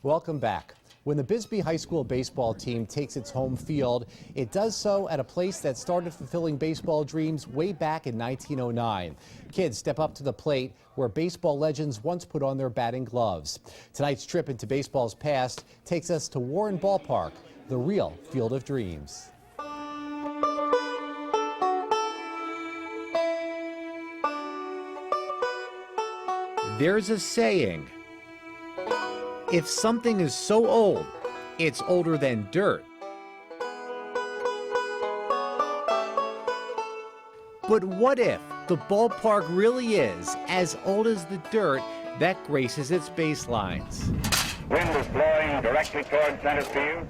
Welcome back. When the Bisbee High School baseball team takes its home field, it does so at a place that started fulfilling baseball dreams way back in 1909. Kids step up to the plate where baseball legends once put on their batting gloves. Tonight's trip into baseball's past takes us to Warren Ballpark, the real field of dreams. There's a saying, if something is so old, it's older than dirt. But what if the ballpark really is as old as the dirt that graces its baselines? Wind is blowing directly toward center field.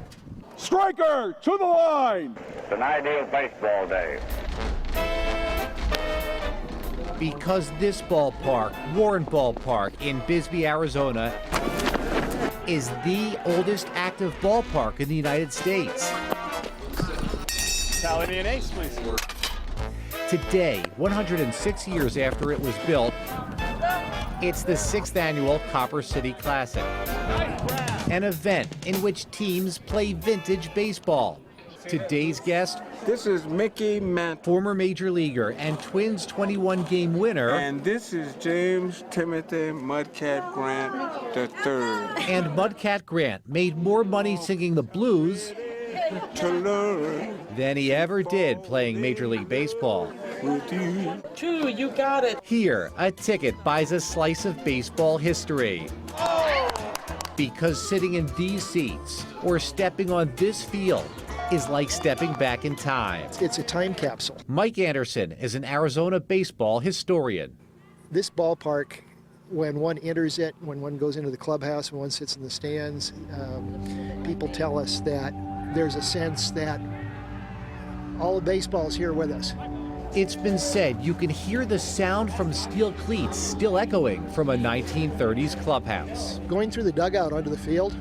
Striker to the line! It's an ideal baseball day. Because this ballpark, Warren Ballpark in Bisbee, Arizona, is the oldest active ballpark in the United States. Tally an ace, please. Today, 106 years after it was built, it's the 6th annual Copper City Classic, an event in which teams play vintage baseball. Today's guest, this is Mickey Mantle, former major leaguer and Twins 21-game winner. And this is James Timothy Mudcat Grant III. And Mudcat Grant made more money singing the blues than he ever did playing Major League Baseball. True, you got it. Here, a ticket buys a slice of baseball history. Because sitting in these seats or stepping on this field is like stepping back in time. It's a time capsule. Mike Anderson is an Arizona baseball historian. This ballpark, when one enters it, when one goes into the clubhouse, when one sits in the stands, people tell us that there's a sense that all of baseball is here with us. It's been said you can hear the sound from steel cleats still echoing from a 1930s clubhouse. Going through the dugout onto the field,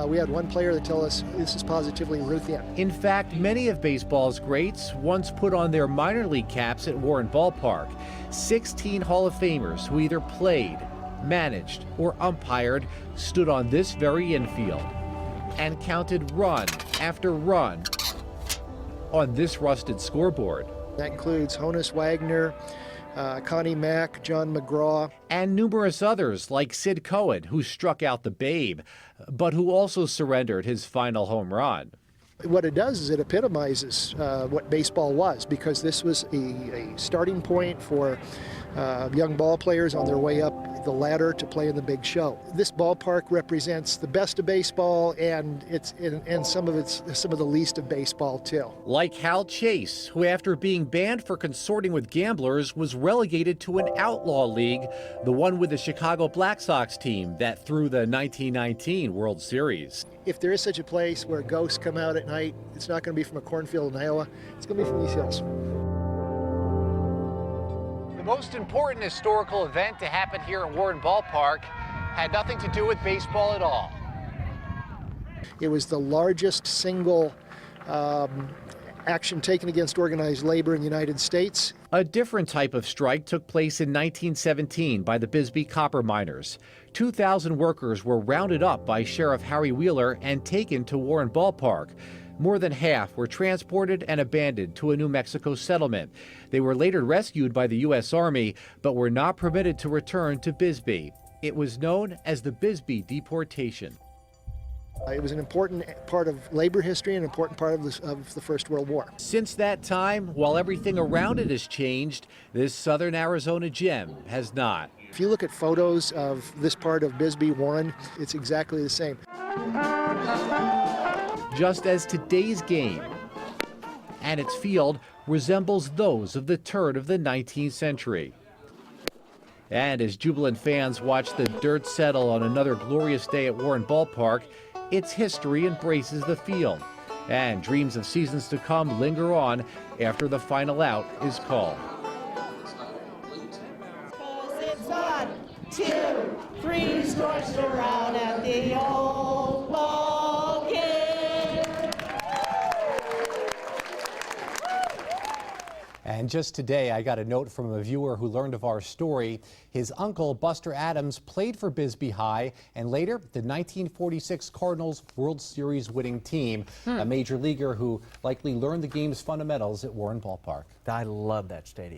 we had one player that told us this is positively Ruthian. In fact, many of baseball's greats once put on their minor league caps at Warren Ballpark. 16 Hall of Famers who either played, managed, or umpired stood on this very infield and counted run after run on this rusted scoreboard. That includes Honus Wagner, Connie Mack, John McGraw. And numerous others like Sid Cohen, who struck out the Babe, but who also surrendered his final home run. What it does is it epitomizes what baseball was, because this was a starting point for young ball players on their way up the ladder to play in the big show. This ballpark represents the best of baseball and some of the least of baseball too. Like Hal Chase, who after being banned for consorting with gamblers was relegated to an outlaw league, the one with the Chicago Black Sox team that threw the 1919 World Series. If there is such a place where ghosts come out at night, it's not going to be from a cornfield in Iowa, it's going to be from these hills. The most important historical event to happen here at Warren Ballpark had nothing to do with baseball at all. It was the largest single action taken against organized labor in the United States. A different type of strike took place in 1917 by the Bisbee copper miners. 2,000 workers were rounded up by Sheriff Harry Wheeler and taken to Warren Ballpark. More than half were transported and abandoned to a New Mexico settlement. They were later rescued by the U.S. Army, but were not permitted to return to Bisbee. It was known as the Bisbee deportation. It was an important part of labor history and an important part of the First World War. Since that time, while everything around it has changed, this southern Arizona gem has not. If you look at photos of this part of Bisbee, Warren, it's exactly the same. Just as today's game and its field resembles those of the turn of the 19th century. And as jubilant fans watch the dirt settle on another glorious day at Warren Ballpark, its history embraces the field, and dreams of seasons to come linger on after the final out is called. It's 1, 2, 3, scorched around at the old ball game. And And just today, I got a note from a viewer who learned of our story. His uncle, Buster Adams, played for Bisbee High and later the 1946 Cardinals World Series winning team, a major leaguer who likely learned the game's fundamentals at Warren Ballpark. I love that stadium.